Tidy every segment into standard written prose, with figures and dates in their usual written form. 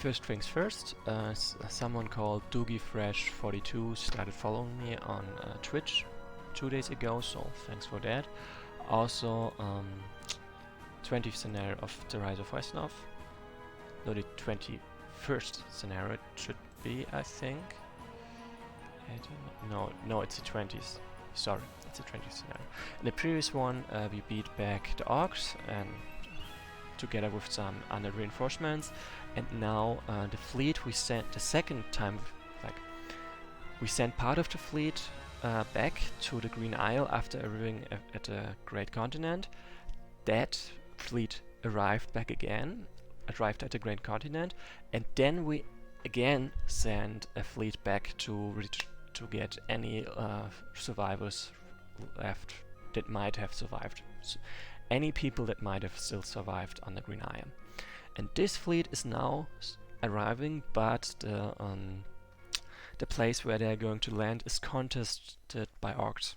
first things first, someone called DoogieFresh42 started following me on Twitch 2 days ago, so thanks for that. Also, 20th scenario of the Rise of Wesnoth. No, the 21st scenario it should be, I think. No, it's the 20th. Sorry, it's the 20th scenario. In the previous one, we beat back the orcs and together with some other reinforcements, and now the fleet we sent the second time, like we sent part of the fleet back to the Green Isle after arriving at the Great Continent. That fleet arrived at the Great Continent, and then we again sent a fleet back to get any survivors left that might have survived. Any people that might have still survived on the Green Isle. And this fleet is now arriving, but the place where they're going to land is contested by orcs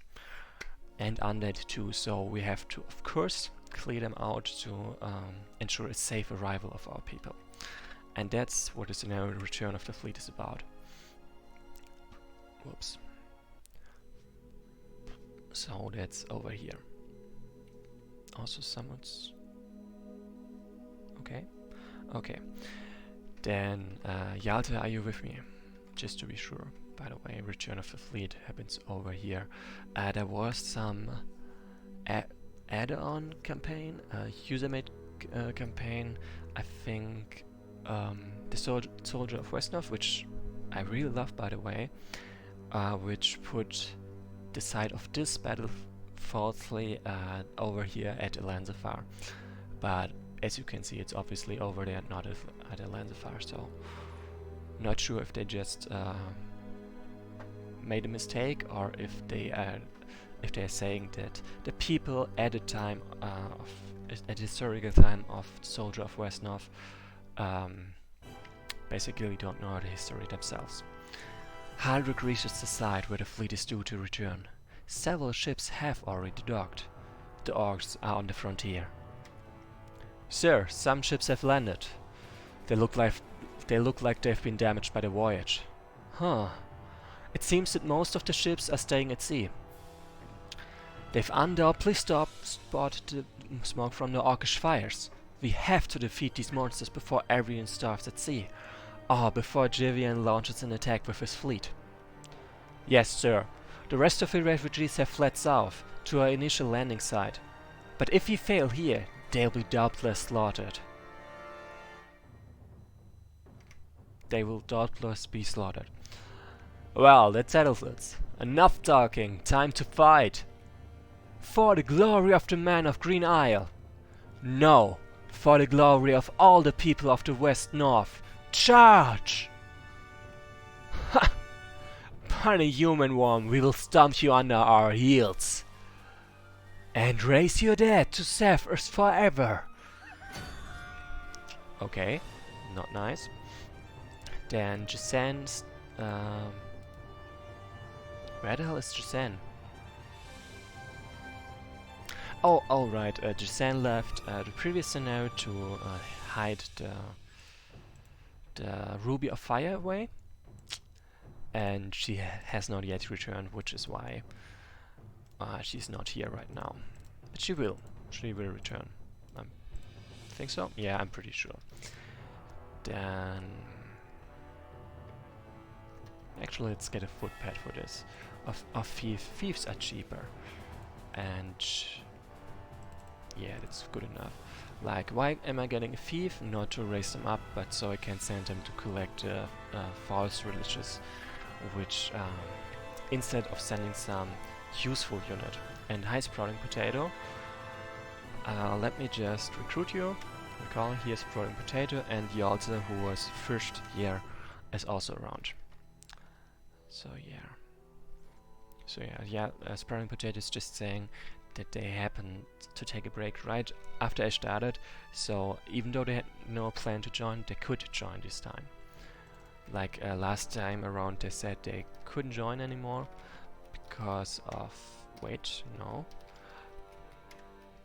and undead too, so we have to, of course, clear them out to ensure a safe arrival of our people. And that's what the scenario Return of the Fleet is about. Whoops. So that's over here. Also someone's... Okay. Then, Yalta, are you with me? Just to be sure. By the way, Return of the Fleet happens over here. There was some add-on campaign, user-made campaign, I think the Soldier of Wesnoth, which I really love, by the way, which put the site of this battle falsely over here at Elansafar. But as you can see, it's obviously over there, not at Elansafar, so not sure if they just made a mistake or if they're saying that the people at the time at the historical time of Soldier of Wesnoth basically don't know the history themselves. Haldrick reaches the site where the fleet is due to return. Several ships have already docked. The orcs are on the frontier. Sir, some ships have landed. They look like they've been damaged by the voyage. Huh. It seems that most of the ships are staying at sea. They've undoubtedly spotted the smoke from the orcish fires. We have to defeat these monsters before everyone starves at sea. Or before Jivian launches an attack with his fleet. Yes, sir. The rest of the refugees have fled south, to our initial landing site. But if we fail here, they'll be doubtless slaughtered. They will doubtless be slaughtered. Well, that settles it. Enough talking, time to fight! For the glory of the men of Green Isle! No, for the glory of all the people of the Wesnoth! Charge! Ha! Bunny human worm, we will stomp you under our heels! And raise your dead to zephyrs forever! Okay, not nice. Then Jacen's... where the hell is Jacen? Oh, alright, Jacen left the previous scenario to hide the Ruby of Fire away. And she has not yet returned, which is why she's not here right now. But she will return. Think so? Yeah, I'm pretty sure. Then... actually, let's get a footpad for this. Of thieves are cheaper. And... yeah, that's good enough. Like, why am I getting a thief? Not to raise them up, but so I can send them to collect false religious, which instead of sending some useful unit. And hi, Sprouting Potato. Let me just recruit you. Recall, here's Sprouting Potato, and Yalta, who was first here, is also around. So yeah, Sprouting Potato is just saying that they happened to take a break right after I started, so even though they had no plan to join, they could join this time. Like last time around, they said they couldn't join anymore because of... wait, no.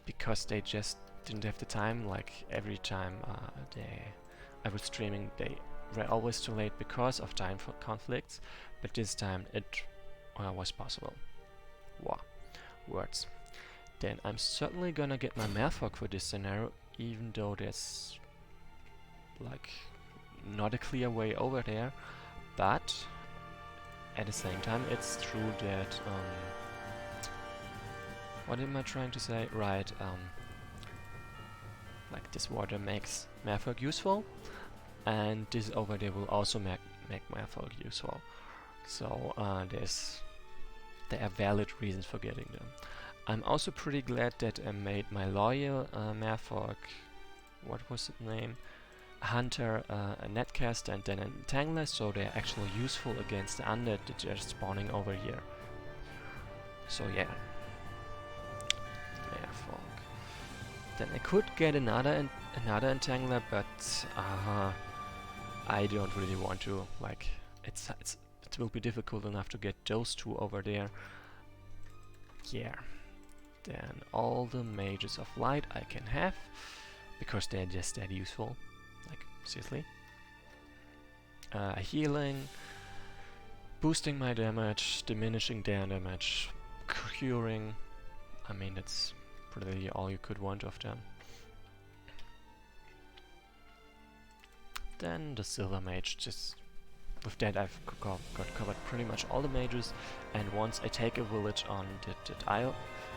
Because they just didn't have the time. Like every time I was streaming, they were always too late because of time conflicts, but this time it was possible. Wow, words. Then I'm certainly gonna get my Merfolk for this scenario, even though there's like not a clear way over there, but at the same time it's true that what am I trying to say? Right, like this water makes Merfolk useful, and this over there will also make Merfolk useful. So there are valid reasons for getting them. I'm also pretty glad that I made my loyal Merfolk, what was the name? Hunter, a netcaster, and then an entangler, so they're actually useful against the undead that are spawning over here. So yeah, Merfolk. Then I could get another entangler, but I don't really want to. Like, it will be difficult enough to get those two over there. Yeah. Then all the mages of light I can have, because they're just that useful. Like, seriously. Healing, boosting my damage, diminishing their damage, curing. I mean, that's pretty all you could want of them. Then the Silver Mage, just with that I've got covered pretty much all the mages, and once I take a village on that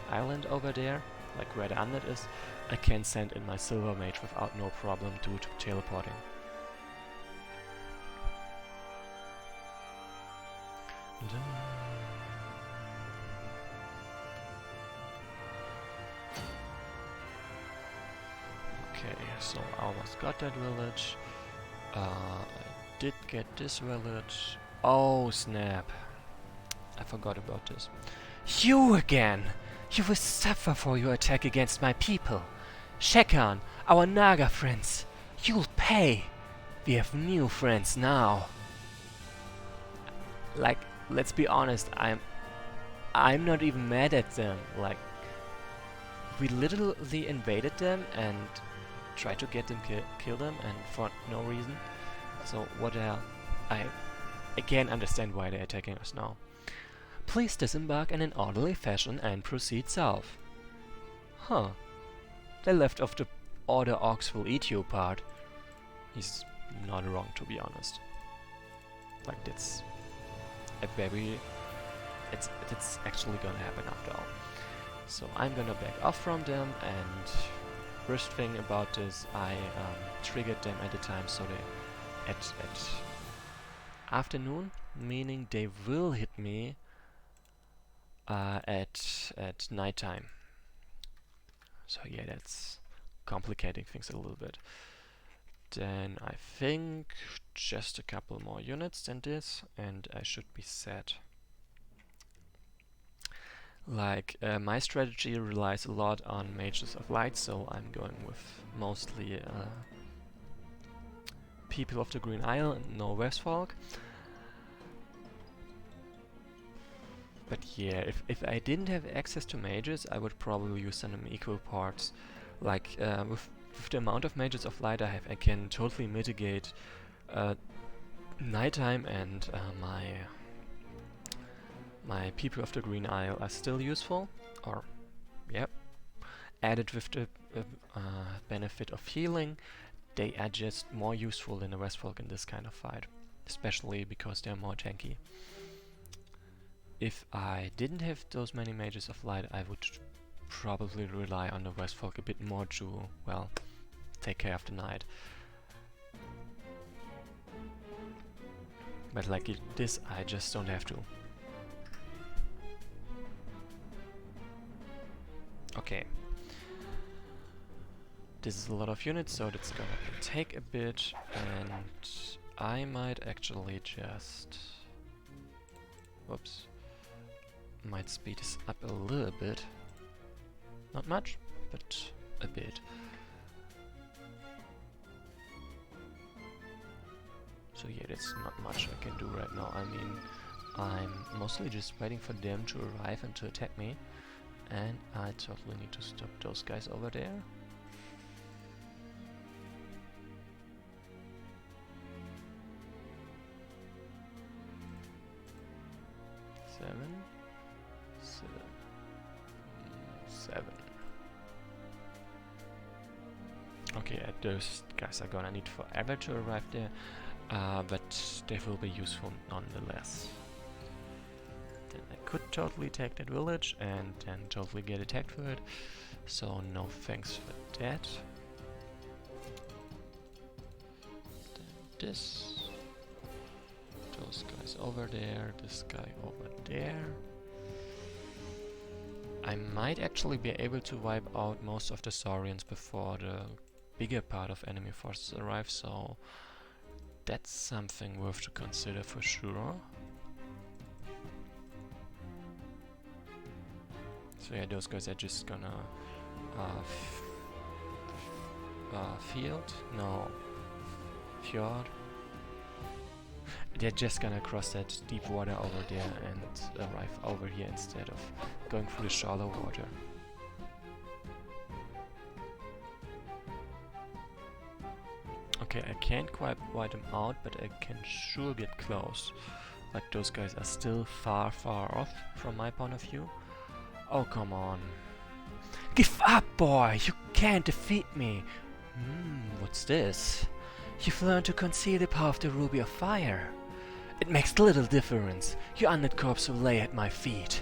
island over there, like where the undead is, I can send in my Silver Mage without no problem due to teleporting. Okay, so I almost got that village. I did get this village. Oh snap! I forgot about this. You again! You will suffer for your attack against my people. Shekan, our Naga friends, you'll pay. We have new friends now. Like, let's be honest, I'm not even mad at them. Like, we literally invaded them and tried to get them kill them, and for no reason. So what the hell? I can't understand why they're attacking us now. Please disembark in an orderly fashion and proceed south. Huh. They left off the order orcs will eat you part. He's not wrong, to be honest. Like, that's a very... It's actually gonna happen after all. So I'm gonna back off from them, and first thing about this, I triggered them at the time, so they at afternoon, meaning they will hit me at nighttime. So yeah, that's complicating things a little bit. Then I think just a couple more units than this, and I should be set. Like, my strategy relies a lot on Mages of Light, so I'm going with mostly people of the Green Isle and no Wesnoth. But yeah, if I didn't have access to mages, I would probably use them in equal parts. Like, with the amount of Mages of Light I have, I can totally mitigate nighttime, and my people of the Green Isle are still useful, or, yep. Added with the benefit of healing, they are just more useful than the Wesnoth in this kind of fight, especially because they're more tanky. If I didn't have those many Mages of Light, I would probably rely on the Wesnoth a bit more to, well, take care of the night. But like this, I just don't have to. Okay. This is a lot of units, so that's gonna take a bit, and I might actually just... Whoops. Might speed this up a little bit. Not much, but a bit. So yeah, that's not much I can do right now. I mean, I'm mostly just waiting for them to arrive and to attack me. And I totally need to stop those guys over there. 7, 7. Okay, those guys are gonna need forever to arrive there, but they will be useful nonetheless. Then I could totally take that village and then totally get attacked for it, so no thanks for that. Then this, those guys over there, this guy over there. I might actually be able to wipe out most of the Saurians before the bigger part of enemy forces arrive, so that's something worth to consider for sure. So yeah, those guys are just gonna fjord. They're just gonna cross that deep water over there and arrive over here instead of going through the shallow water. Okay, I can't quite wipe them out, but I can sure get close. Like, those guys are still far off from my point of view. Oh, come on. Give up, boy! You can't defeat me! What's this? You've learned to conceal the power of the Ruby of Fire. It makes little difference. Your undead corpse will lay at my feet.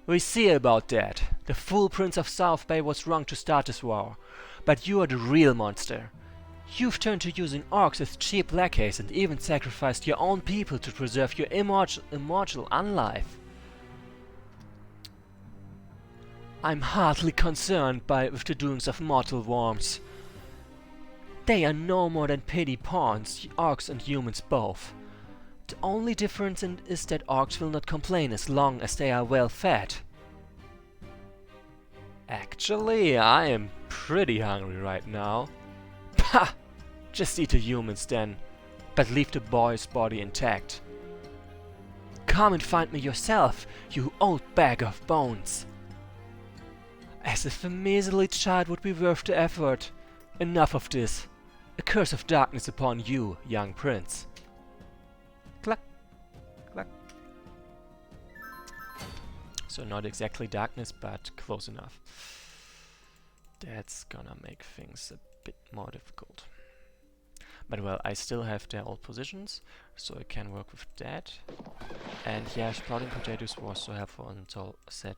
We see about that. The fool Prince of South Bay was wrong to start this war. But you are the real monster. You've turned to using orcs as cheap lackeys and even sacrificed your own people to preserve your immortal unlife. I'm hardly concerned with the doings of mortal worms. They are no more than petty pawns, orcs and humans both. The only difference is that orcs will not complain as long as they are well fed. Actually, I am pretty hungry right now. Pah! Just eat the humans then, but leave the boy's body intact. Come and find me yourself, you old bag of bones. As if a measly child would be worth the effort. Enough of this. A curse of darkness upon you, young prince. Cluck, cluck. So not exactly darkness, but close enough. That's gonna make things a bit more difficult. But well, I still have their old positions, so I can work with that. And yeah, sprouting potatoes was so helpful until I said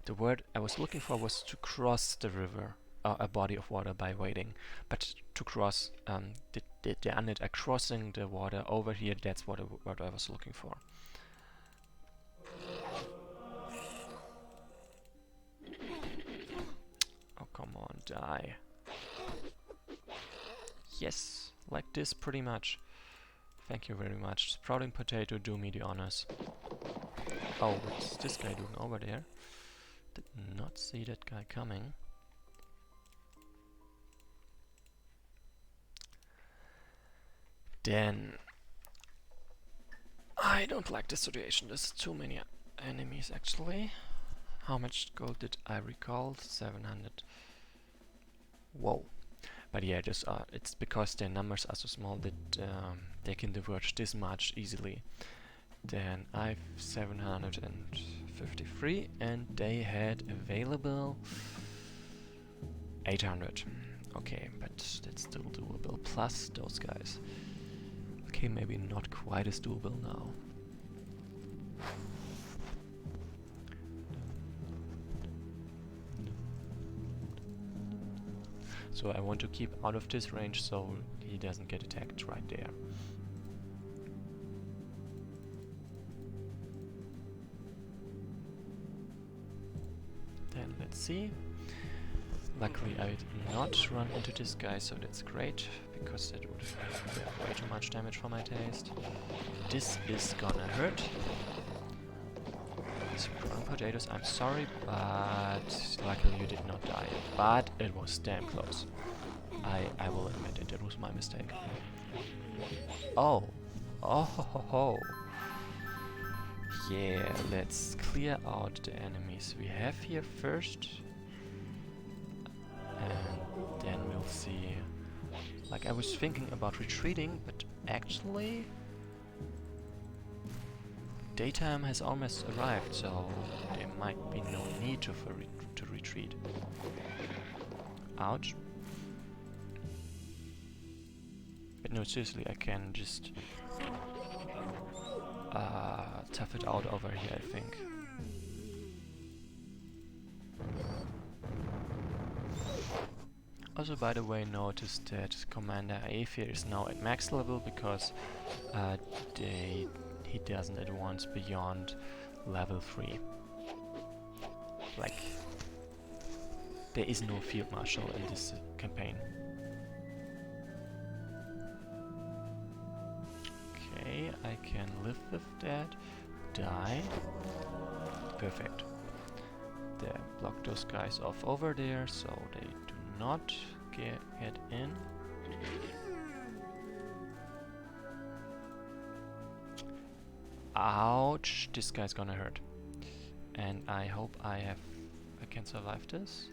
the word I was looking for was to cross the river, a body of water by wading. But to cross, the undead are crossing the water over here, that's what I was looking for. Oh, come on, die. Yes, like this pretty much. Thank you very much. Sprouting potato, do me the honors. Oh, what's this guy doing over there? Did not see that guy coming. Then I don't like this situation. There's too many enemies actually. How much gold did I recall? 700. Whoa. But yeah, it's because their numbers are so small that they can diverge this much easily. Then I've 753 and they had available 800. Okay, but that's still doable. Plus those guys. Okay, maybe not quite as doable now. So I want to keep out of this range so he doesn't get attacked right there. Then let's see. Luckily I did not run into this guy, so that's great, because that would have way too much damage for my taste. This is gonna hurt. Sprouting potatoes, I'm sorry, but luckily you did not die. But it was damn close. I will admit it, was my mistake. Oh. Oh ho ho ho. Yeah, let's clear out the enemies we have here first. And then we'll see. Like, I was thinking about retreating, but actually daytime has almost arrived, so there might be no need to retreat. Ouch. But no, seriously, I can just tough it out over here, I think. Also, by the way, notice that Commander Aether is now at max level because he doesn't advance beyond level 3. Like, there is no Field Marshal in this campaign. Okay, I can live with that. Die. Perfect. There, block those guys off over there so they do not get in. Ouch! This guy's gonna hurt. And I hope I can survive this.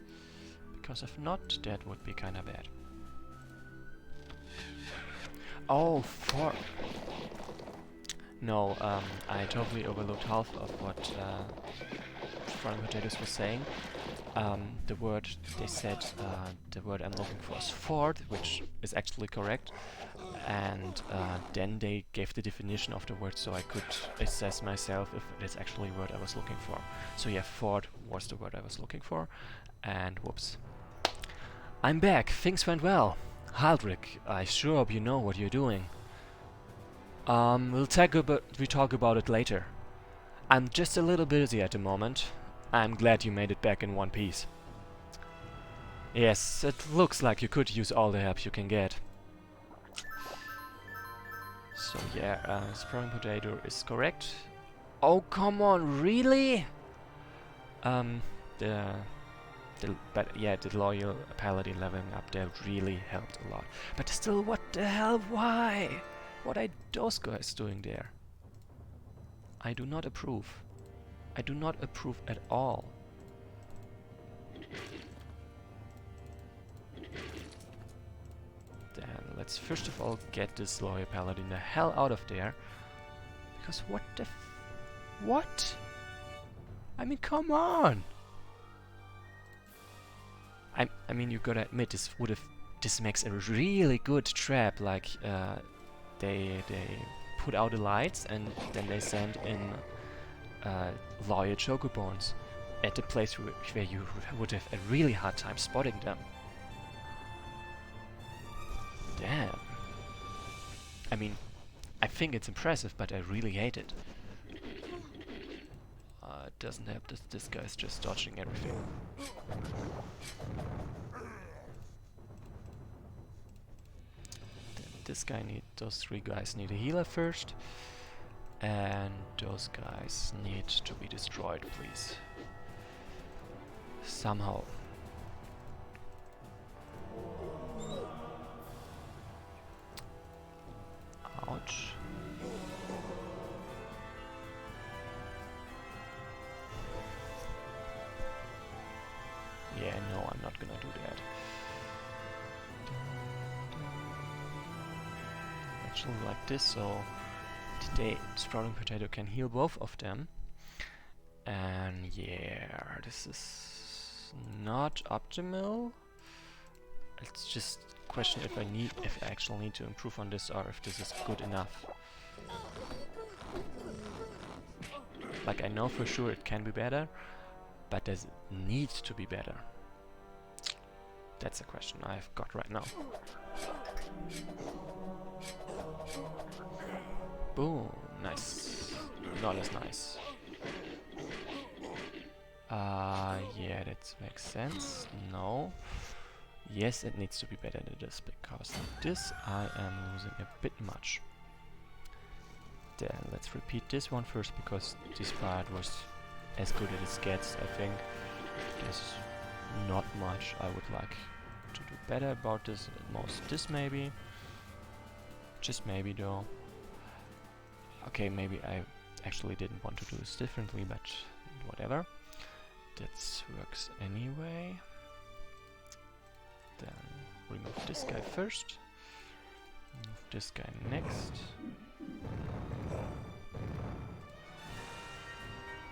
Because if not, that would be kinda bad. Oh, no, I totally overlooked half of what Frying Potatoes was saying. The word they said, the word I'm looking for is fort, which is actually correct. And then they gave the definition of the word so I could assess myself if it's actually the word I was looking for. So yeah, fort was the word I was looking for. And whoops. I'm back. Things went well. Haldrick, I sure hope you know what you're doing. We'll talk about it later. I'm just a little busy at the moment. I'm glad you made it back in one piece. Yes, it looks like you could use all the help you can get. So yeah, Sprouting Potato is correct. Oh, come on, really? The loyal paladin leveling up there really helped a lot. But still, what the hell? Why? What are those guys doing there? I do not approve. I do not approve at all. Then let's first of all get this loyal paladin the hell out of there. Because what the what? I mean, come on! I mean, you gotta admit, this makes a really good trap. Like, they put out the lights and then they send in loyal chocobones at the place where you would have a really hard time spotting them. Damn. I mean, I think it's impressive, but I really hate it. It doesn't help that this guy's just dodging everything. Those three guys need a healer first. And those guys need to be destroyed, please. Somehow. Ouch. Yeah, no, I'm not gonna do that. Actually like this, so today Sprouting Potato can heal both of them. And yeah, this is not optimal. It's just a question if I actually need to improve on this or if this is good enough. Like, I know for sure it can be better, but does it need to be better? That's a question I've got right now. Boom, nice. Not as nice. Yeah, that makes sense. No. Yes, it needs to be better than this, because this I am losing a bit much. Then let's repeat this one first, because this part was as good as it gets, I think. There's not much I would like to do better about this. At most this maybe. Just maybe though. Okay, maybe I actually didn't want to do this differently, but whatever. That works anyway. Then remove this guy first. Move this guy next.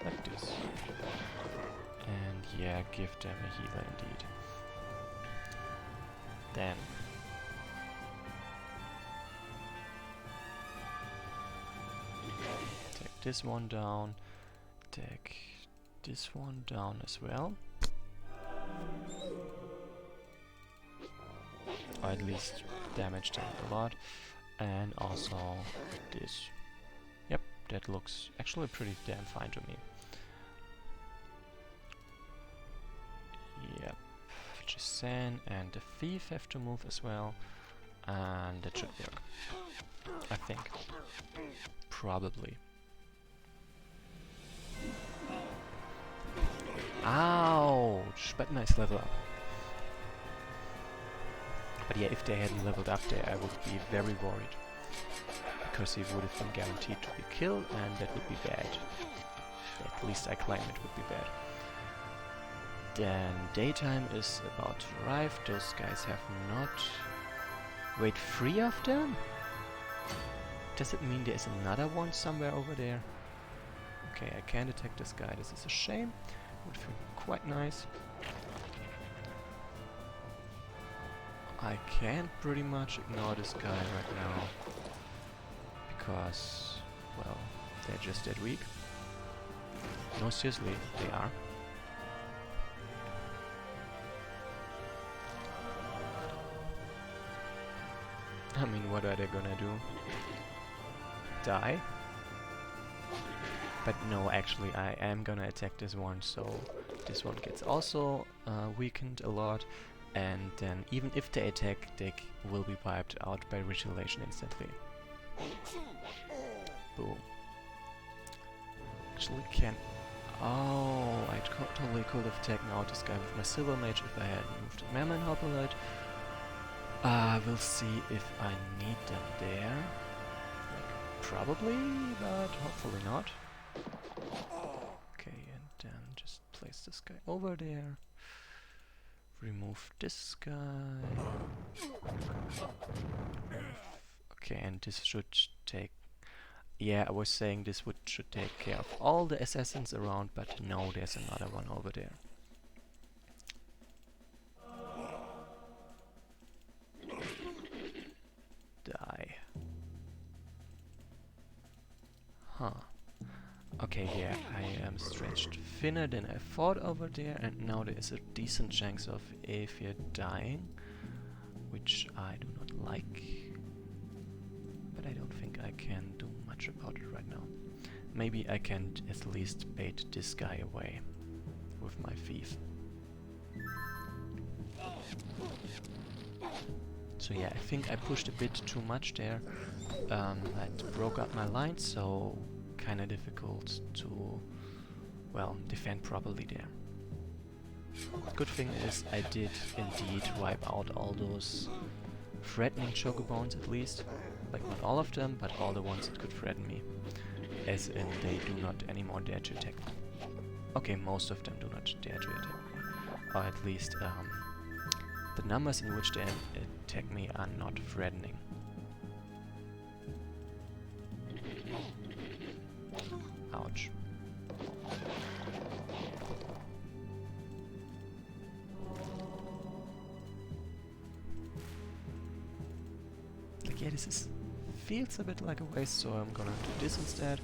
like this. And yeah, give them a healer indeed. Then take this one down, take this one down as well. Or at least damage them a lot. And also this. Yep, that looks actually pretty damn fine to me. Yep. Jisan and the thief have to move as well. And that should work. I think. Probably. Ouch! But nice level up. But yeah, if they hadn't leveled up there, I would be very worried. Because he would have been guaranteed to be killed, and that would be bad. At least I claim it would be bad. Then daytime is about to arrive. Those guys have not... Wait, 3 of them? Does it mean there's another one somewhere over there? Okay, I can't attack this guy. This is a shame. Would feel quite nice. I can pretty much ignore this guy right now. Because, well, they're just that weak. No, seriously, they are. I mean, what are they gonna do? Die? But no, actually, I am gonna attack this one, so this one gets also weakened a lot. And then, even if they attack, they will be wiped out by retaliation instantly. Boom. Actually, can... Oh, I totally could have taken out this guy with my Silver Mage if I hadn't moved the Mammon Hoplite. We'll see if I need them there. Like, probably, but hopefully not. Okay, and then just place this guy over there. Remove this guy. Okay, and this should take... Yeah, I was saying this should take care of all the assassins around, but no, there's another one over there. Die. Huh. Okay, yeah, I am stretched thinner than I thought over there, and now there is a decent chance of Aether dying, which I do not like. But I don't think I can do much about it right now. Maybe I can at least bait this guy away with my thief. So yeah, I think I pushed a bit too much there. That broke up my line, so kinda difficult to, well, defend properly there. Good thing is I did indeed wipe out all those threatening chocobons at least. Like not all of them, but all the ones that could threaten me. As in they do not anymore dare to attack me. Okay, most of them do not dare to attack me. Or at least the numbers in which they attack me are not threatening. Ouch. Like, yeah, this feels a bit like a waste, so I'm gonna do this instead.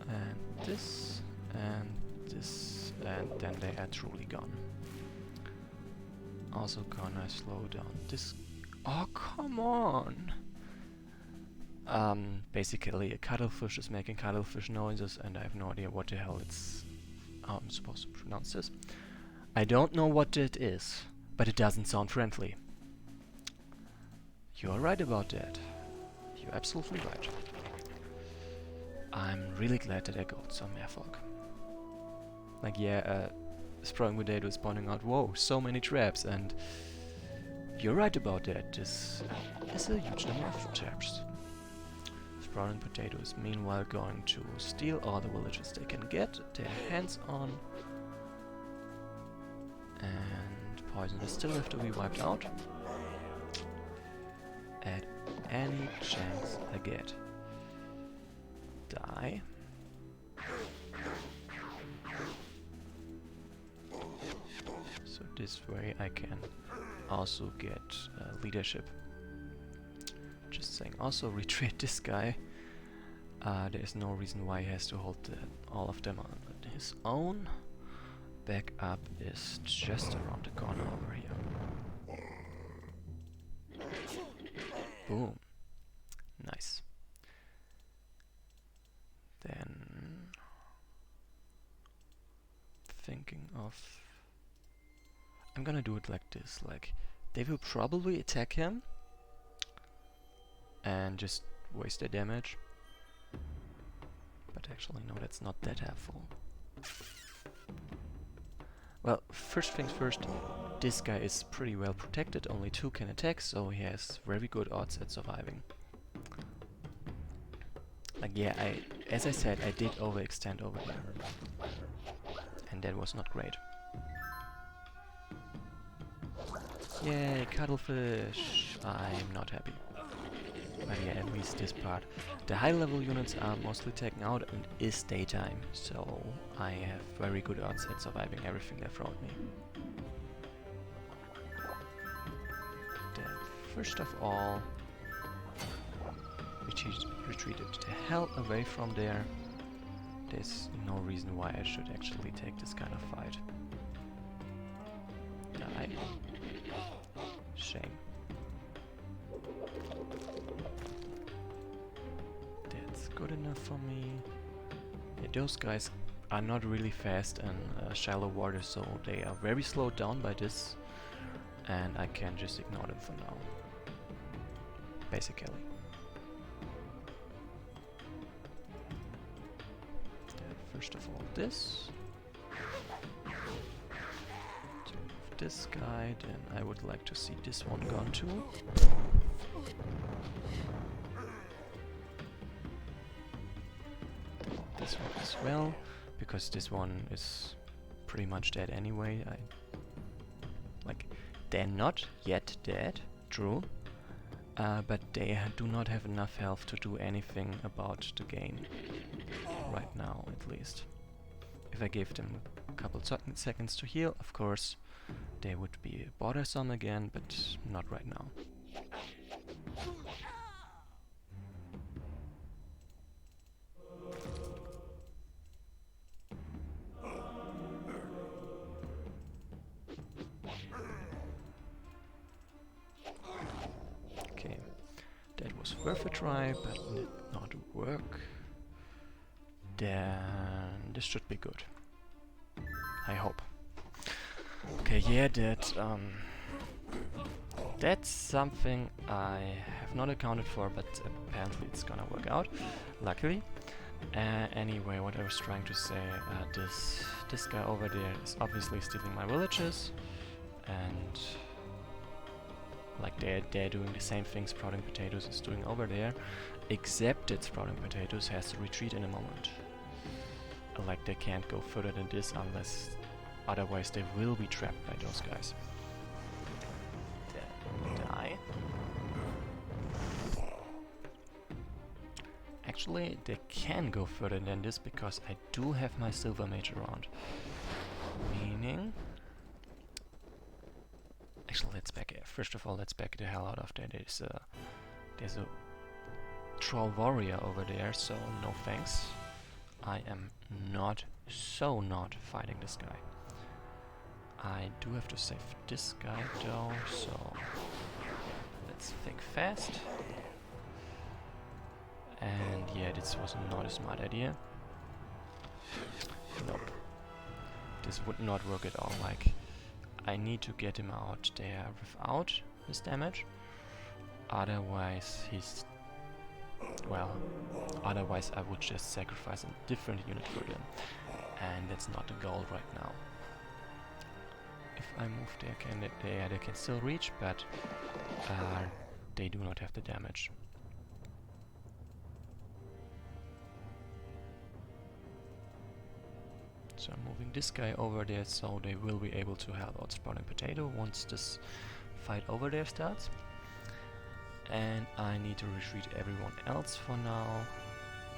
And this, and this, and then they are truly gone. Also gonna slow down this. Oh, come on! Basically a cuttlefish is making cuttlefish noises, and I have no idea what the hell it's... how I'm supposed to pronounce this. I don't know what it is, but it doesn't sound friendly. You're right about that. You're absolutely right. I'm really glad that I got some Merfolk. Like, yeah, Sprawling Potato is pointing out, whoa, so many traps, and you're right about that. This is a huge number of traps. Sprawling Potato is meanwhile going to steal all the villages they can get their hands on. And Poison is still have to be wiped out. At any chance I get. Die. this way I can also get leadership. Just saying. Also retreat this guy. There is no reason why he has to hold all of them on his own. Back up is just around the corner over here. Boom. Nice. Then thinking of, I'm gonna do it like this, like they will probably attack him and just waste their damage. But actually no, that's not that helpful. Well, first things first, this guy is pretty well protected, only 2 can attack, so he has very good odds at surviving. Like yeah, as I said, I did overextend over there. And that was not great. Yay, cuttlefish! I'm not happy. But yeah, at least this part. The high level units are mostly taken out and is daytime, so I have very good odds at surviving everything they throw at me. Then first of all, retreated the hell away from there. There's no reason why I should actually take this kind of fight. Die. Shame. That's good enough for me. Yeah, those guys are not really fast in shallow water, so they are very slowed down by this. And I can just ignore them for now. Basically. First of all, this. To move this guy, then I would like to see this one gone too. This one as well, because this one is pretty much dead anyway. Like, they're not yet dead, true, but they do not have enough health to do anything about the game. Right now, at least. If I gave them a couple seconds to heal, of course, they would be bothersome again, but not right now. Okay, that was worth a try, but did not work. Then this should be good. I hope. Okay, yeah, that's something I have not accounted for, but apparently it's gonna work out, luckily. Anyway, what I was trying to say, this guy over there is obviously stealing my villages, and like they're doing the same thing Sprouting Potatoes is doing over there, except that Sprouting Potatoes has to retreat in a moment. Like they can't go further than this unless otherwise they will be trapped by those guys. Die. Actually, they can go further than this because I do have my Silver Mage around. Meaning... Actually, let's back it. First of all, let's back the hell out of there. There's a Troll Warrior over there, so no thanks. I am not fighting this guy. I do have to save this guy though, so let's think fast. And yeah, this was not a smart idea. Nope. This would not work at all. Like, I need to get him out there without his damage. Otherwise he's... well, otherwise I would just sacrifice a different unit for them. And that's not the goal right now. If I move there, they can still reach, but they do not have the damage. So I'm moving this guy over there, so they will be able to help out Sprouting Potato once this fight over there starts. And I need to retreat everyone else for now,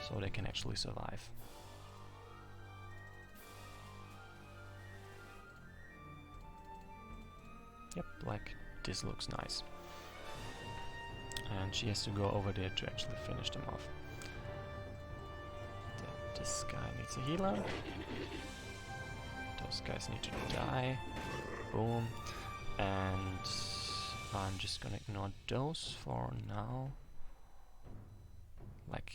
so they can actually survive. Yep, like this looks nice. And she has to go over there to actually finish them off. Then this guy needs a healer. Those guys need to die. Boom. And I'm just gonna ignore those for now. Like,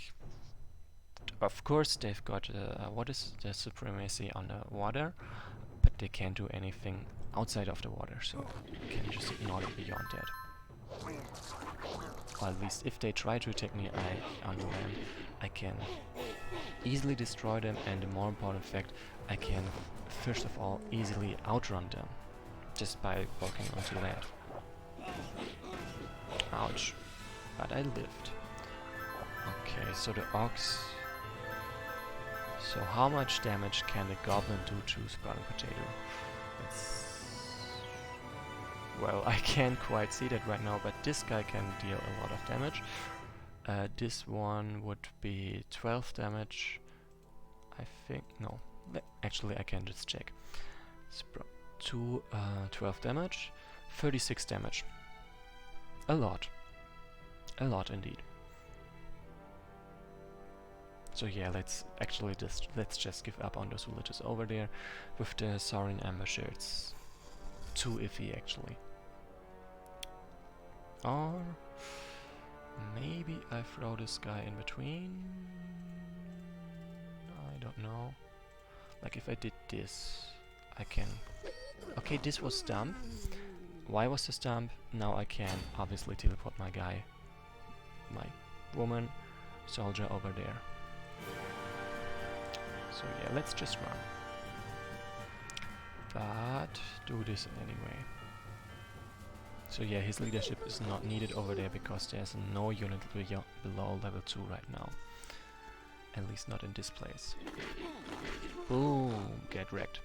of course they've got what is the supremacy on the water, but they can't do anything outside of the water, so you can just ignore them beyond that. Or at least if they try to attack me on the land, I can easily destroy them, and the more important fact, I can first of all easily outrun them just by walking onto land. Ouch. But I lived. Okay, so the ox. So how much damage can the goblin do to sprouting potato? Well, I can't quite see that right now, but this guy can deal a lot of damage. This one would be 12 damage. I think, no. Actually, I can just check. 12 damage, 36 damage. A lot. A lot indeed. So yeah, let's just give up on those villages over there. With the Sauron Ambusher, it's too iffy actually. Or maybe I throw this guy in between. I don't know. Like if I did this, I can. Okay, this was stump. Why was the stump? Now I can obviously teleport my guy, my woman, soldier over there. So yeah, let's just run. But do this anyway. So yeah, his leadership is not needed over there because there's no unit below level 2 right now. At least not in this place. Boom! Get wrecked.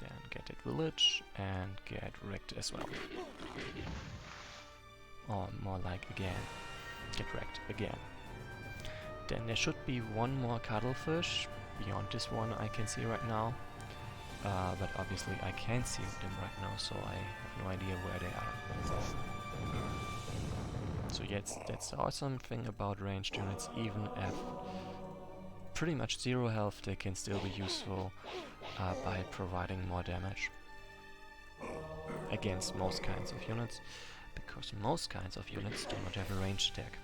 Then get that village and get wrecked as well. Or more like again. Get wrecked again. Then there should be one more cuttlefish beyond this one I can see right now. But obviously I can't see them right now, so I have no idea where they are. So yeah, that's the awesome thing about ranged units. Even at pretty much 0 health, they can still be useful by providing more damage against most kinds of units, because most kinds of units do not have a ranged attack.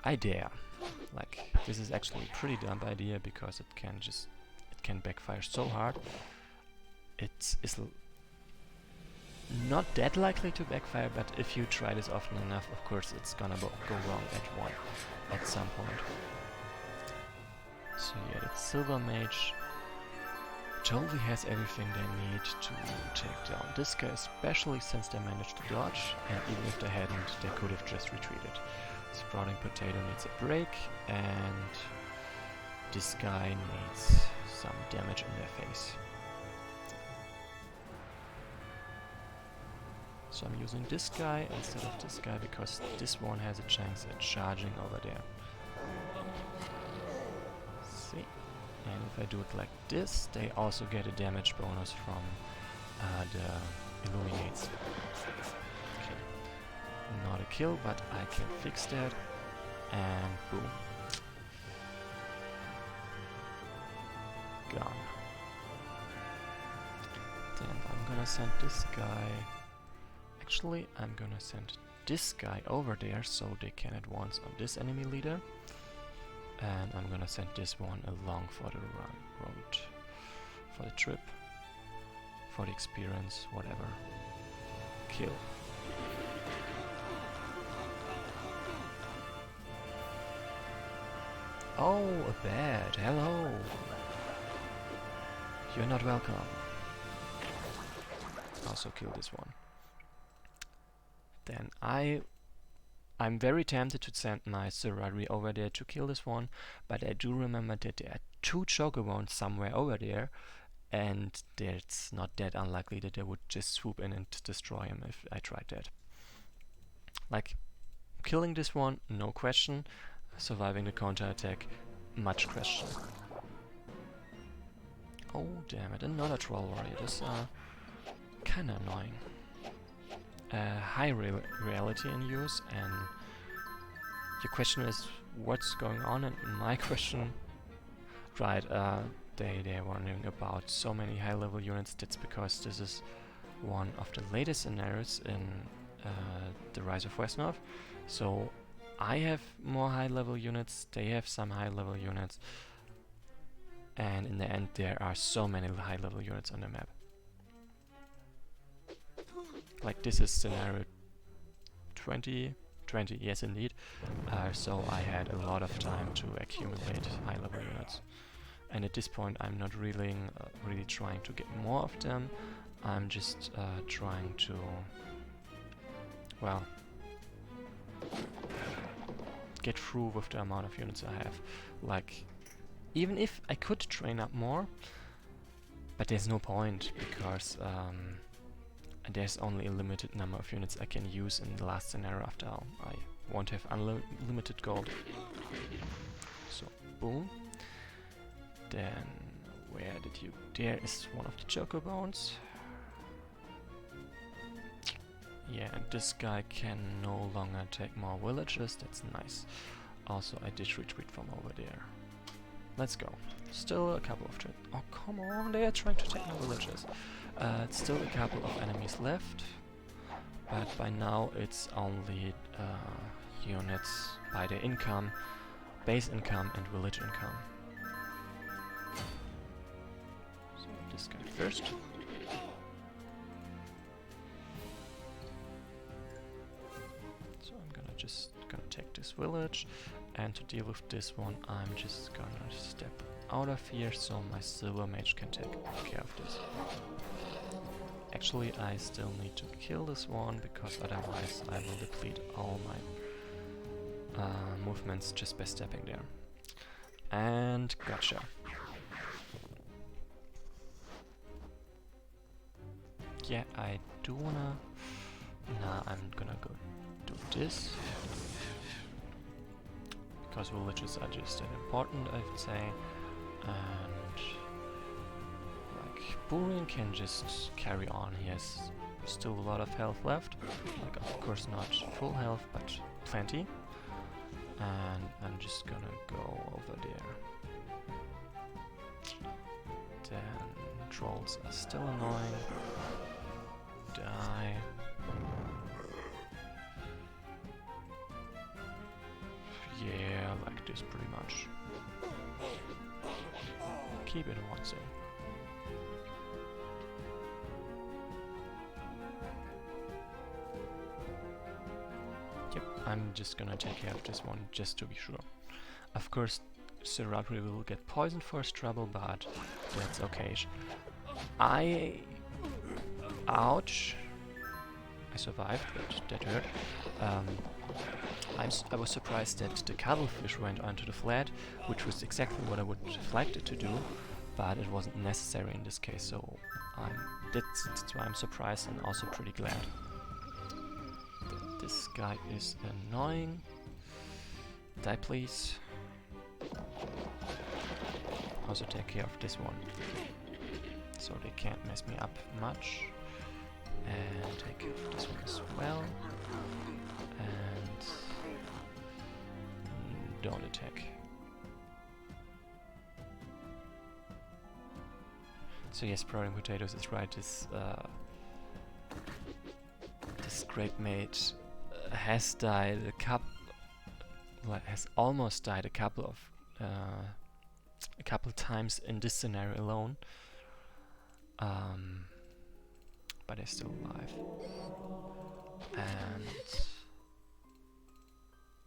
I dare. Like, this is actually a pretty dumb idea because it can backfire so hard. It's not that likely to backfire, but if you try this often enough, of course it's gonna go wrong at some point. So yeah, the Silver Mage totally has everything they need to take down this guy, especially since they managed to dodge, and even if they hadn't, they could have just retreated. Sprouting Potato needs a break, and this guy needs some damage in their face. So I'm using this guy instead of this guy because this one has a chance at charging over there. See? And if I do it like this, they also get a damage bonus from the Illuminates. Okay. Not a kill, but I can fix that. And boom. Gone. Then I'm gonna send this guy. Actually, I'm gonna send this guy over there so they can advance on this enemy leader. And I'm gonna send this one along for the road, for the trip, for the experience, whatever. Kill. Oh, a bat. Hello. You're not welcome. Also kill this one. Then I'm very tempted to send my Serrari over there to kill this one, but I do remember that there are 2 Chocobons somewhere over there, and it's not that unlikely that they would just swoop in and destroy him if I tried that. Like, killing this one, no question. Surviving the counterattack, much question. Oh damn it, another troll warrior. This kinda annoying. High reality in use, and your question is what's going on, and my question, right, they're wondering about so many high level units. That's because this is one of the latest scenarios in the Rise of Wesnoth. So I have more high level units, they have some high level units, and in the end there are so many high level units on the map. Like this is scenario 20, yes indeed. So I had a lot of time to accumulate high level units. And at this point I'm not really trying to get more of them. I'm just trying to, well, get through with the amount of units I have. Like, even if I could train up more, but there's no point, because there's only a limited number of units I can use in the last scenario. After all, I won't have unlimited gold. So, boom. Then, where did you... There is one of the choco bones. Yeah, and this guy can no longer take more villages, that's nice. Also, I did retreat from over there. Let's go. Still a couple of... Oh, come on, they are trying to take more villages. Still a couple of enemies left, but by now it's only units by their income, base income and village income. So this guy first. So I'm gonna take this village, and to deal with this one I'm just gonna step out of here so my silver mage can take care of this. Actually, I still need to kill this one, because otherwise I will deplete all my movements just by stepping there. And gotcha. Yeah, I do wanna... Nah, I'm gonna go do this. Because villages are just that important, I would say. And... Burin can just carry on. He has still a lot of health left. Like, of course not full health, but plenty. And I'm just gonna go over there. Then trolls are still annoying. Die. Yeah, like this pretty much. Keep it one thing. Yep, I'm just gonna take care of this one just to be sure. Of course, Serapri will get poisoned for his trouble, but that's okay. Ouch! I survived, but that hurt. I was surprised that the cuttlefish went onto the flat, which was exactly what I would have liked it to do, but it wasn't necessary in this case, so that's why I'm surprised and also pretty glad. This guy is annoying. Die please. Also take care of this one, so they can't mess me up much. And take care of this one as well. And don't attack. So yes, Sprouting Potatoes is right. This great mate has died has almost died a couple times in this scenario alone. But is still alive. And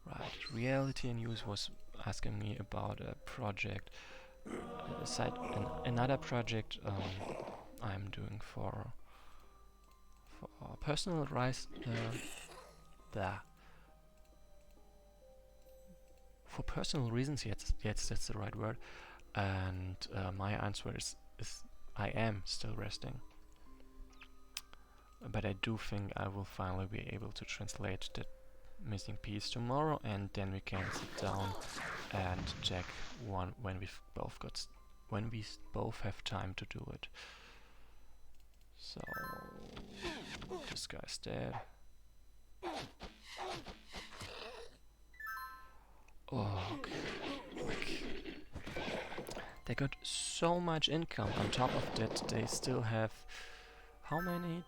right, Reality in Use was asking me about a project, another project I'm doing for personal rise. For personal reasons, yes, that's the right word. And my answer is I am still resting. But I do think I will finally be able to translate missing piece tomorrow, and then we can sit down and check one when we've both got when we both have time to do it. So this guy's dead. Oh, okay. They got so much income. On top of that, they still have how many?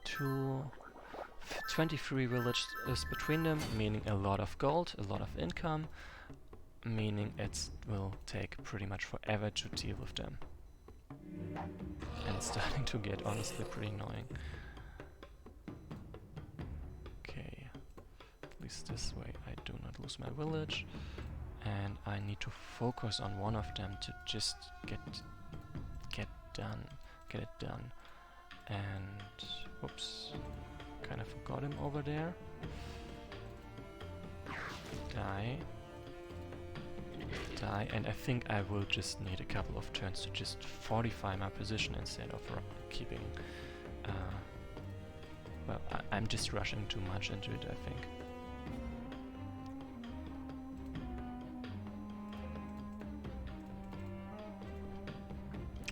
23 villages between them, meaning a lot of gold, a lot of income, meaning it will take pretty much forever to deal with them. And it's starting to get honestly pretty annoying. Okay, at least this way I do not lose my village. And I need to focus on one of them to just get it done. And whoops, kind of forgot him over there. Die, and I think I will just need a couple of turns to just fortify my position instead of keeping. Well, I'm just rushing too much into it, I think.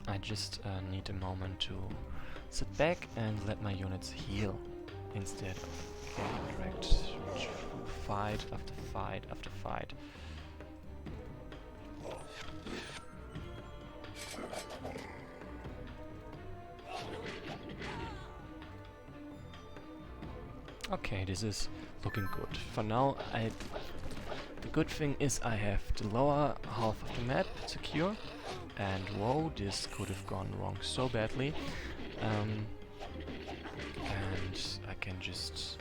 I just need a moment to sit back and let my units heal instead of getting dragged through fight after fight after fight. Okay, this is looking good. For now, the good thing is I have the lower half of the map secure. And whoa, this could have gone wrong so badly. And I can just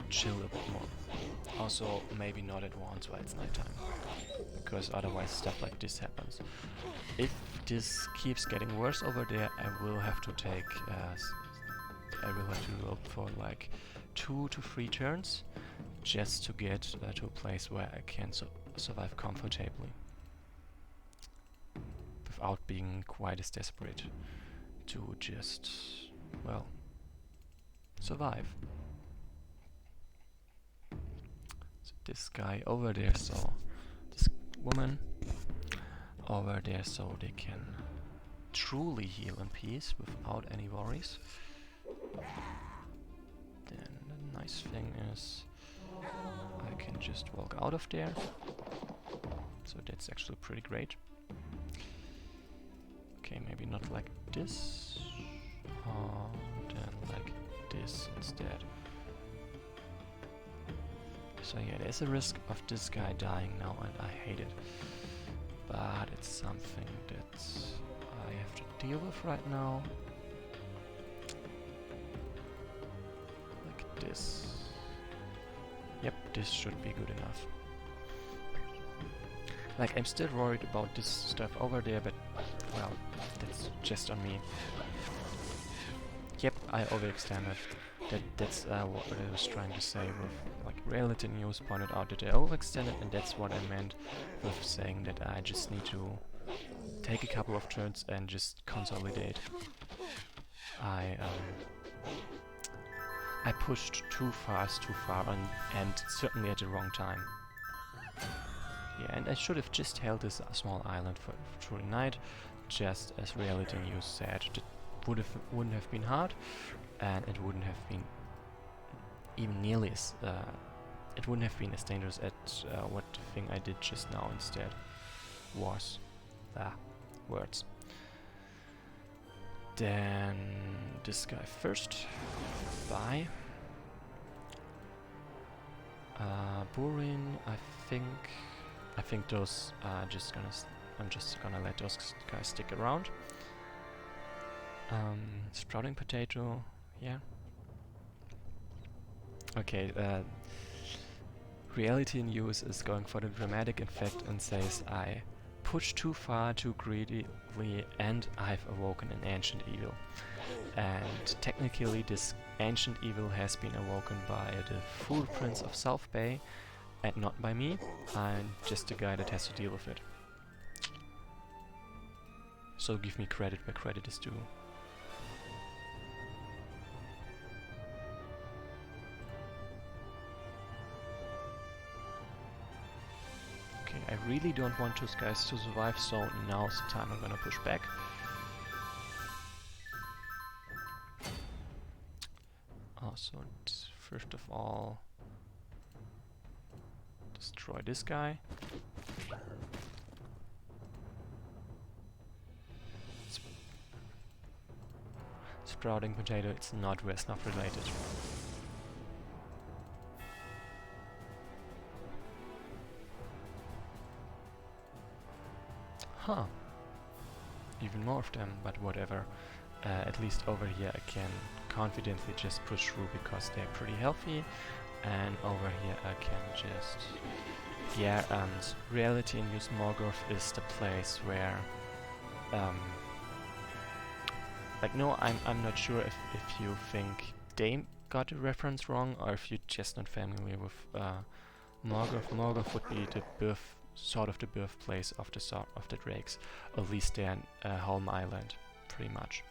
chill a bit more. Also, maybe not at once while it's nighttime, because otherwise stuff like this happens. If this keeps getting worse over there, I will have to take look for like 2 to 3 turns just to get to a place where I can survive comfortably without being quite as desperate to just, well, survive. So this guy over there, so this woman over there, so they can truly heal in peace without any worries. Then the nice thing is I can just walk out of there, so that's actually pretty great. Okay, maybe not like this, then like this instead. So yeah, there's a risk of this guy dying now, and I hate it. But it's something that I have to deal with right now. Like this. Yep, this should be good enough. Like, I'm still worried about this stuff over there, but, well, that's just on me. Yep, I overextended. That's what I was trying to say with, like, reality news pointed out that I overextended, and that's what I meant with saying that I just need to take a couple of turns and just consolidate. I pushed too fast, too far, and certainly at the wrong time. Yeah, and I should have just held this small island through the night, just as reality news said. That wouldn't have been hard, and it wouldn't have been even nearly as it wouldn't have been as dangerous as what the thing I did just now instead was. Words. Then this guy first. Bye. Burin, I think those are just gonna. I'm just gonna let those guys stick around. Sprouting potato, yeah. Okay, reality news is going for the dramatic effect and says I pushed too far, too greedily, and I've awoken an ancient evil. And technically this ancient evil has been awoken by the Fool Prince of South Bay, and not by me. I'm just the guy that has to deal with it. So give me credit where credit is due. I really don't want those guys to survive, so now's the time I'm gonna push back. Also, first of all, destroy this guy. Sprouting potato, it's not Wesnoth related. Huh. Even more of them, but whatever. At least over here I can confidently just push through because they're pretty healthy. And over here I can just... Yeah, and Reality in Use Morgoth is the place where... like, no, I'm not sure if you think they got the reference wrong or if you're just not familiar with Morgoth. Morgoth would be the sort of the birthplace of the drakes, at least they're Helm Island, pretty much.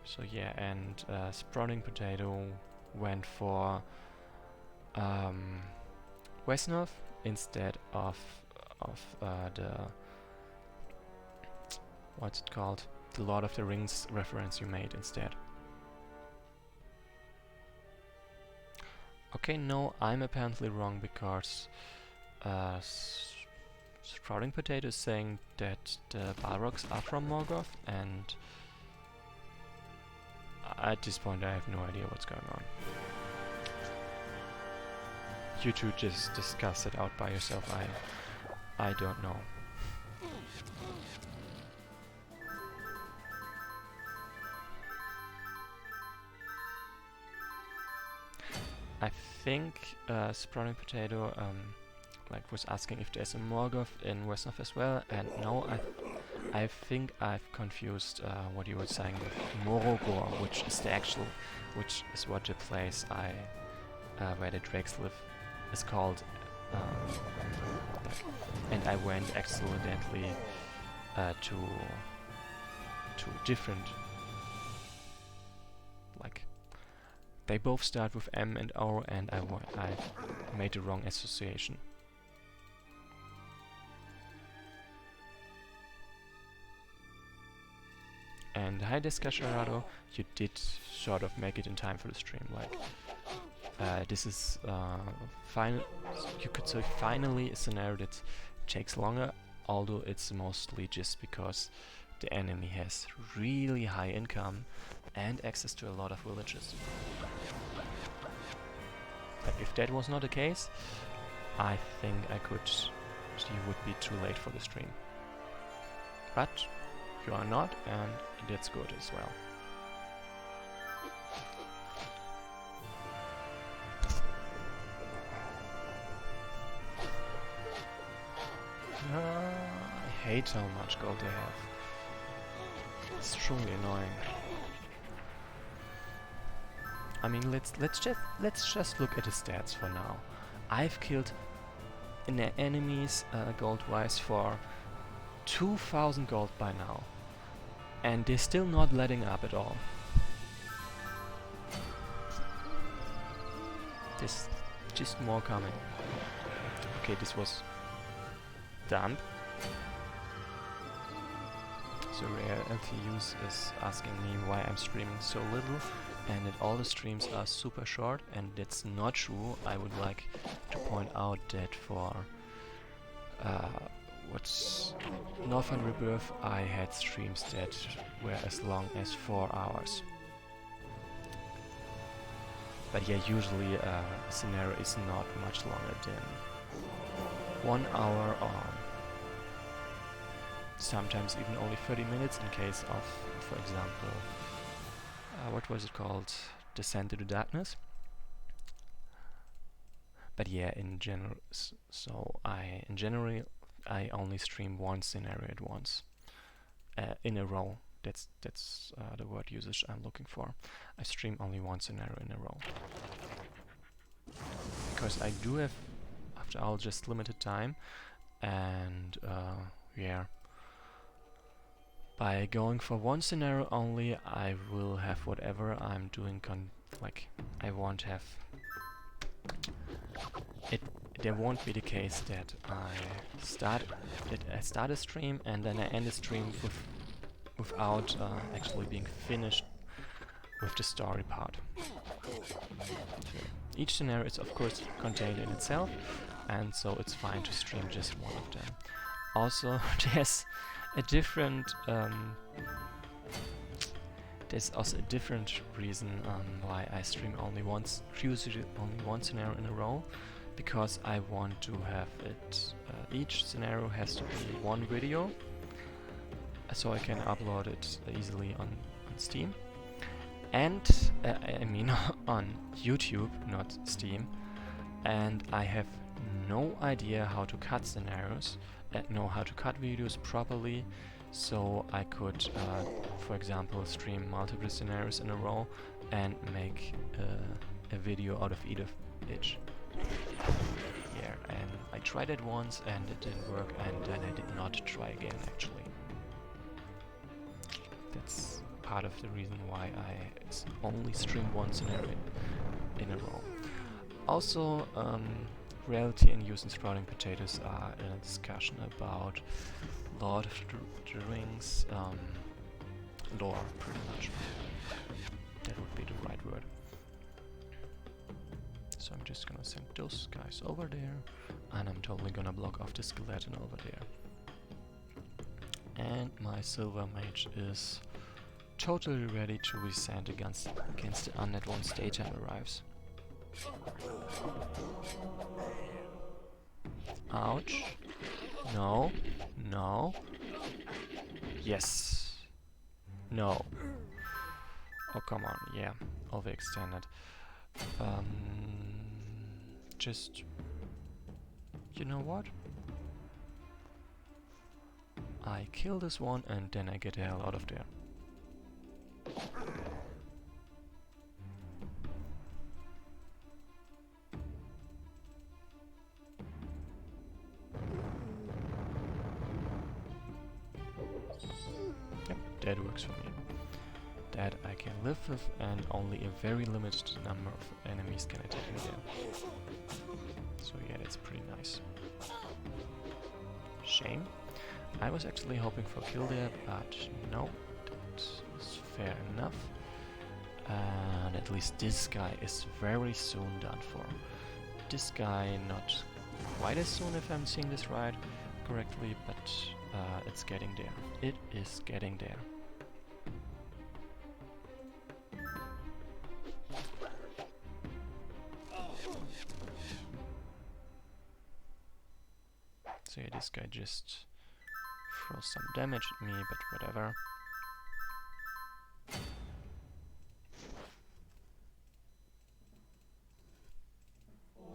So yeah, and Sprouting Potato went for Wesnoth instead of the what's it called? The Lord of the Rings reference you made instead. Okay, no, I'm apparently wrong because Sprouting Potato is saying that the Balrogs are from Morgoth, and at this point I have no idea what's going on. You two just discuss it out by yourself, I don't know. I think Sprouting Potato like was asking if there's a Morgoth in Wesnoth as well, and no, I think I've confused what you were saying with Morogor, which is what the place where the drakes live is called, and I went accidentally to different, like, they both start with M and O, and I made the wrong association. And hi Descasharado, you did sort of make it in time for the stream. Like, this is you could say finally a scenario that takes longer, although it's mostly just because the enemy has really high income and access to a lot of villages. But if that was not the case, I think you would be too late for the stream. But you are not, and that's good as well. I hate how much gold they have. It's truly annoying. I mean, let's just look at the stats for now. I've killed enemies gold-wise for 2,000 gold by now, and they're still not letting up at all. There's just more coming. Okay, this was done. So Reality Use is asking me why I'm streaming so little and that all the streams are super short, and that's not true. I would like to point out that for what's Northern Rebirth, I had streams that were as long as 4 hours. But yeah, usually a scenario is not much longer than 1 hour, or sometimes even only 30 minutes in case of, for example, what was it called? Descent into Darkness. But yeah, in general, I only stream one scenario at once, in a row. That's the word usage I'm looking for. I stream only one scenario in a row. Because I do have, after all, just limited time, and yeah. By going for one scenario only, I will have whatever I'm doing, like, I won't have... It there won't be the case that I start a stream and then I end a stream without actually being finished with the story part. Each scenario is of course contained in itself, and so it's fine to stream just one of them. Also, there's also a different reason why I stream usually only one scenario in a row, because I want to have it. Each scenario has to be one video, so I can upload it easily on Steam. And I mean on YouTube, not Steam. And I have no idea how to cut scenarios, how to cut videos properly, so I could, for example, stream multiple scenarios in a row and make a video out of each. Yeah, and I tried it once and it didn't work, and then I did not try again actually. That's part of the reason why I only stream one scenario in a row. Also, reality and use in Sprouting Potatoes are in a discussion about Lord of the Rings lore, pretty much. That would be the right word. So I'm just gonna send those guys over there, and I'm totally gonna block off the skeleton over there. And my silver mage is totally ready to be sent against the undead once daytime arrives. Ouch. No. No. Yes. No. Oh, come on. Yeah. Overextended. Just... You know what? I kill this one and then I get the hell out of there. Yep, that works for me. That I can live with, and only a very limited number of enemies can attack me there. So yeah, that's pretty nice. Shame. I was actually hoping for a kill there, but no, that is fair enough. And at least this guy is very soon done for. This guy not quite as soon, if I'm seeing this right correctly, but it's getting there. It is getting there. So yeah, this guy just throws some damage at me, but whatever.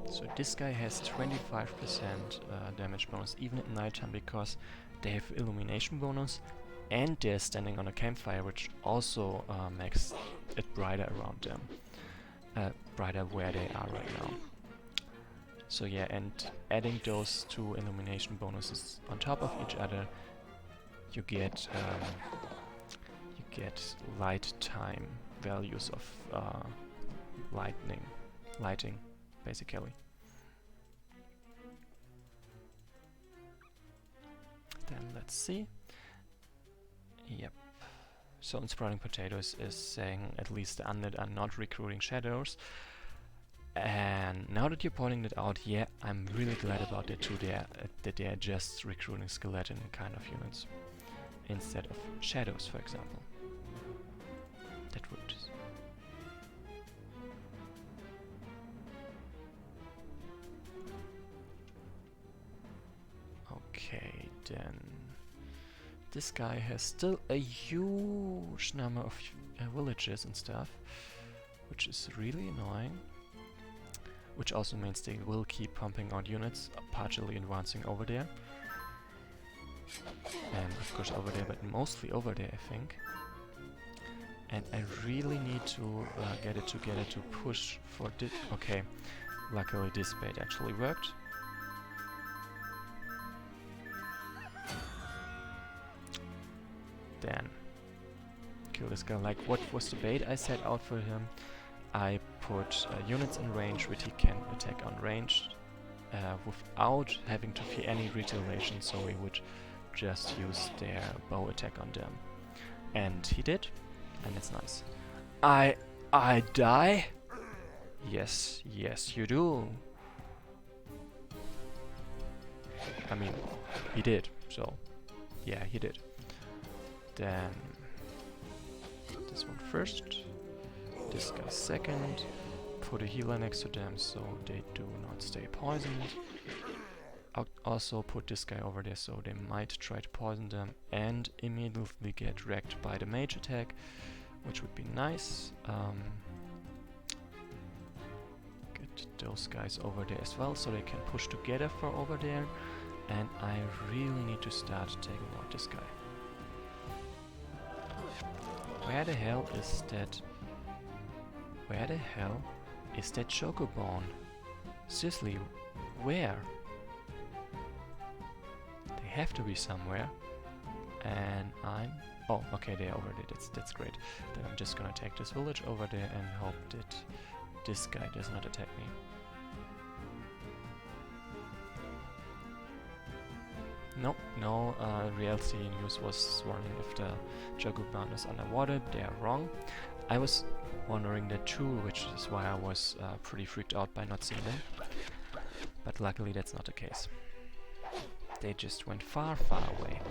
So this guy has 25% damage bonus even at nighttime, because they have illumination bonus and they're standing on a campfire, which also makes it brighter around them. Brighter where they are right now. So yeah, and adding those two illumination bonuses on top of each other, you get light time values of lighting, basically. Then let's see. Yep. So in Sprouting Potatoes is saying at least the undead are not recruiting shadows. And now that you're pointing that out, yeah, I'm really glad about that too. That they are just recruiting skeleton kind of units instead of shadows, for example. That would. Okay, then this guy has still a huge number of villages and stuff, which is really annoying. Which also means they will keep pumping out units, partially advancing over there. And of course over there, but mostly over there, I think. And I really need to get it together to push for this. Okay, luckily this bait actually worked. Then kill this guy. Like, what was the bait I set out for him? I put units in range which he can attack on ranged, without having to fear any retaliation, so he would just use their bow attack on them. And he did, and it's nice. I die? Yes, yes you do. I mean, he did, so yeah, he did. Then this one first, this guy second, put a healer next to them so they do not stay poisoned. I'll also put this guy over there so they might try to poison them and immediately get wrecked by the mage attack, which would be nice. Get those guys over there as well so they can push together for over there. And I really need to start taking out this guy. Where the hell is that? Where the hell is that Chocobone? Seriously, where? They have to be somewhere. And I'm... Oh, okay, they're over there. That's great. Then I'm just gonna take this village over there and hope that this guy does not attack me. Nope, no reality news was warning if the Chocobone is underwater. They are wrong. I was wondering that too, which is why I was pretty freaked out by not seeing them. But luckily that's not the case. They just went far, far away.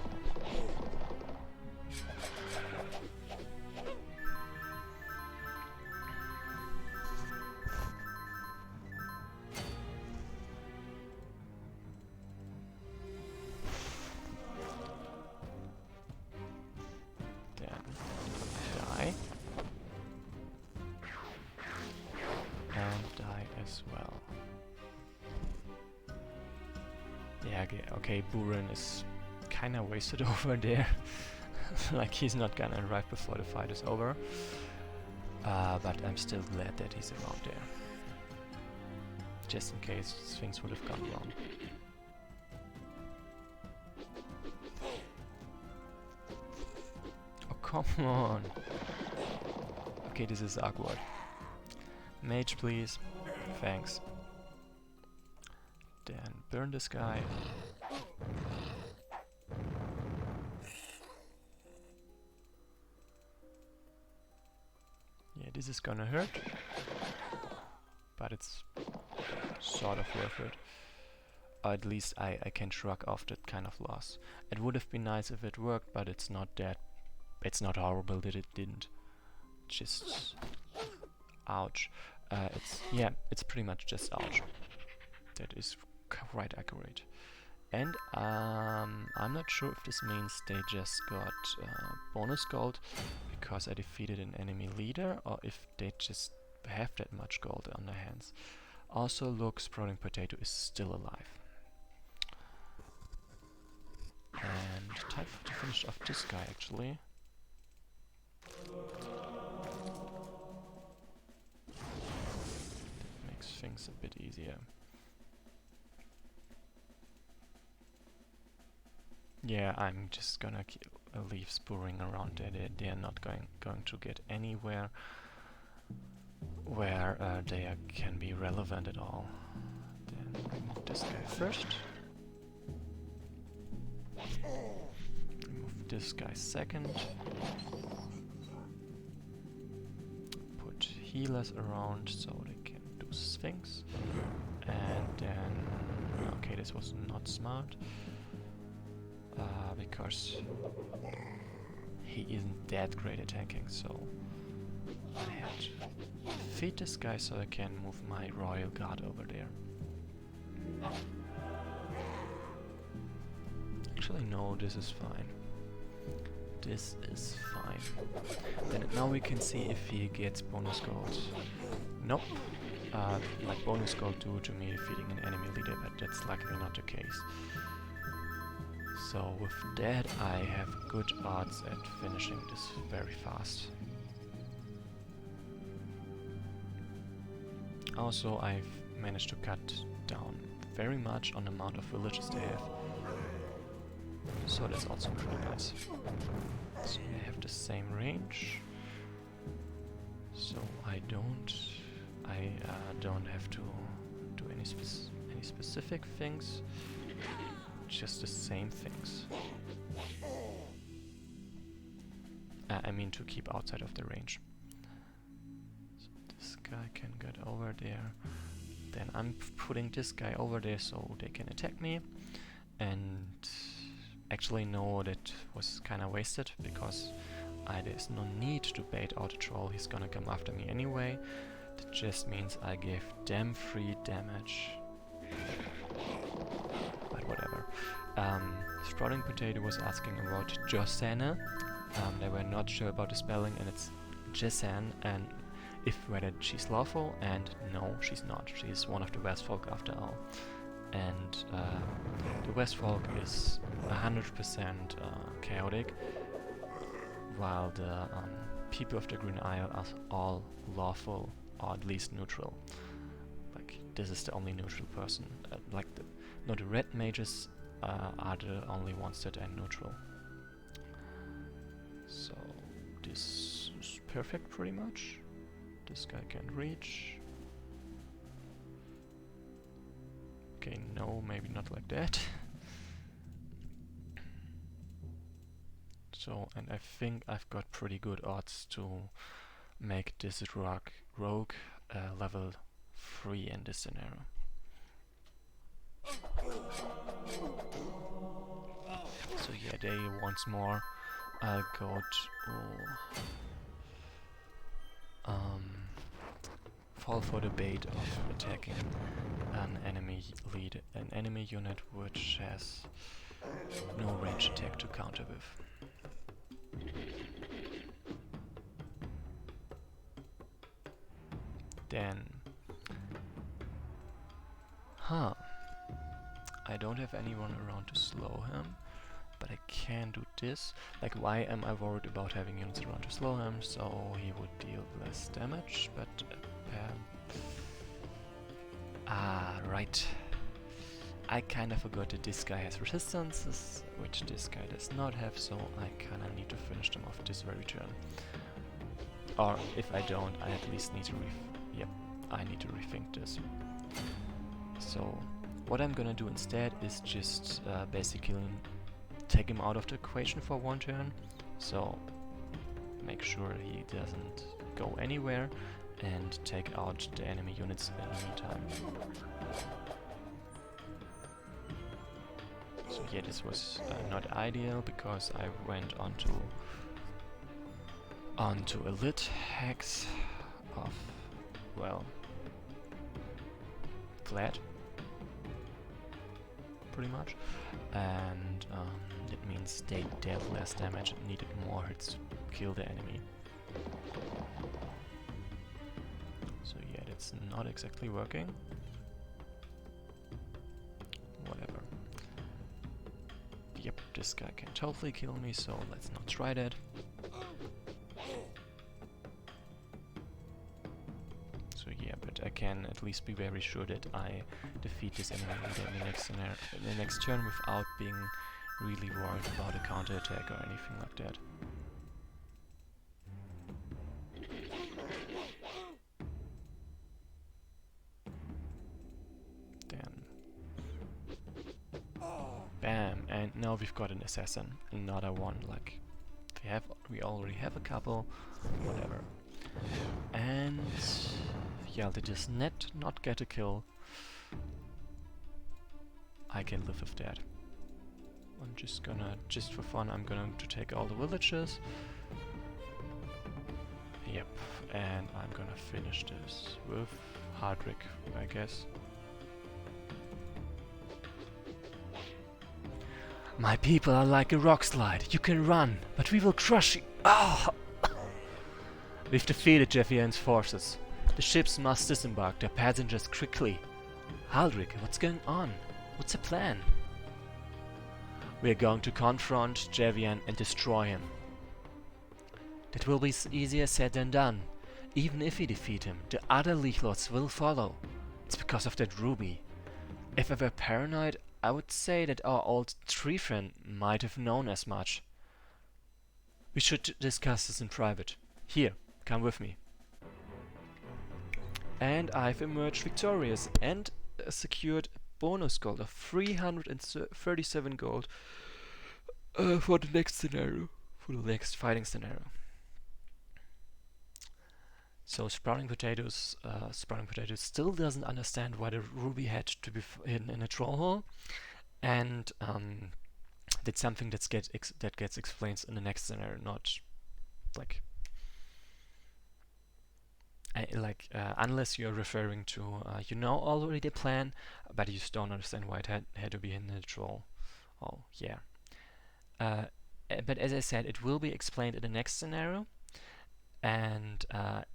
Okay, Buren is kinda wasted over there. Like he's not gonna arrive before the fight is over. But I'm still glad that he's around there. Just in case things would have gone wrong. Oh, come on. Okay, this is awkward. Mage, please. Thanks. Then burn this guy. Yeah, this is gonna hurt, but it's sort of worth it. Or at least I can shrug off that kind of loss. It would have been nice if it worked, but it's not that... It's not horrible that it didn't. Just... ouch. It's pretty much just ouch. That is quite accurate. And I'm not sure if this means they just got bonus gold because I defeated an enemy leader, or if they just have that much gold on their hands. Also, look, Sprouting Potato is still alive. And time to finish off this guy, actually. That makes things a bit easier. Yeah, I'm just gonna leave Spurring around there. They're not going to get anywhere where they can be relevant at all. Then remove this guy first. Remove this guy second. Put healers around so they can do things. And then... Okay, this was not smart. Because he isn't that great at tanking, so I had to defeat this guy so I can move my Royal Guard over there. Actually, no, this is fine. This is fine. Then now we can see if he gets bonus gold. Nope. Like bonus gold due to me defeating an enemy leader, but that's likely not the case. So with that I have good odds at finishing this very fast. Also I've managed to cut down very much on the amount of villages they have. So that's also pretty nice. So they have the same range. So I don't have to do any specific things, just the same things. I mean to keep outside of the range. So this guy can get over there. Then I'm putting this guy over there so they can attack me. And actually no, that was kinda wasted because there's no need to bait out a troll, he's gonna come after me anyway. That just means I gave them free damage. But whatever. Sprouting Potato was asking about Josanna. They were not sure about the spelling, and it's Jesan, and whether she's lawful, and no, she's not. She's one of the Westfolk after all. And the Westfolk is 100% chaotic, while the people of the Green Isle are all lawful, or at least neutral. Like, this is the only neutral person. The red mages are the only ones that are neutral. So this is perfect pretty much. This guy can reach. Okay, no, maybe not like that. So, and I think I've got pretty good odds to make this rogue level 3 in this scenario. So yeah, they once more I'll go to fall for the bait of attacking an enemy unit which has no range attack to counter with. Then I don't have anyone around to slow him, but I can do this. Like, why am I worried about having units around to slow him? So he would deal less damage, but right. I kinda forgot that this guy has resistances, which this guy does not have, so I kinda need to finish them off this very turn. Or if I don't, I at least need to I need to rethink this. So what I'm gonna do instead is just basically take him out of the equation for one turn, so make sure he doesn't go anywhere, and take out the enemy units in the meantime. So yeah, this was not ideal because I went onto a lit hex of, well, flat, pretty much, and that means they dealt less damage and needed more hits to kill the enemy. So yeah, that's not exactly working. Whatever. Yep, this guy can totally kill me, so let's not try that. So yeah, but I can at least be very sure that I defeat this enemy in the next turn without being really worried about a counterattack or anything like that. Bam, and now we've got an assassin, another one. Like, we already have a couple, whatever. And yeah, they just not get a kill. I can live with that. I'm just gonna, just for fun, I'm going to take all the villages. Yep, and I'm gonna finish this with Hardrick, I guess. My people are like a rock slide. You can run, but we will crush you. Oh! We've defeated Jeffian's forces. The ships must disembark their passengers quickly. Haldrick, what's going on? What's the plan? We are going to confront Javian and destroy him. That will be easier said than done. Even if we defeat him, the other League Lords will follow. It's because of that ruby. If I were paranoid, I would say that our old tree friend might have known as much. We should discuss this in private. Here, come with me. And I've emerged victorious and secured bonus gold of 337 gold for the next scenario, for the next fighting scenario. So Sprouting Potatoes still doesn't understand why the ruby had to be hidden in a troll hole, and that's something that gets explained in the next scenario, not like unless you're referring to you know already the plan, but you just don't understand why it had to be hidden in a troll. Oh yeah. But as I said, it will be explained in the next scenario. And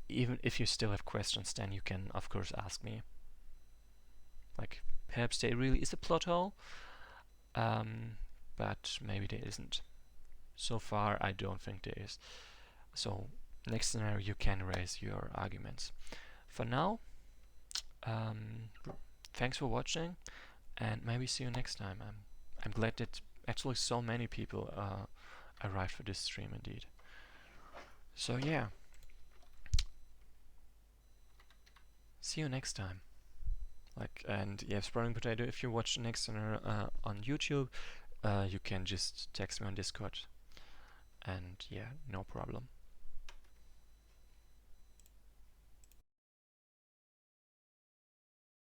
even if you still have questions, then you can, of course, ask me. Like, perhaps there really is a plot hole, but maybe there isn't. So far, I don't think there is. So, next scenario, you can raise your arguments. For now, thanks for watching, and maybe see you next time. I'm glad that actually so many people arrived for this stream, indeed. So yeah. See you next time. And yeah, Sprouting Potato, if you watch the next scenario on YouTube, you can just text me on Discord. And yeah, no problem.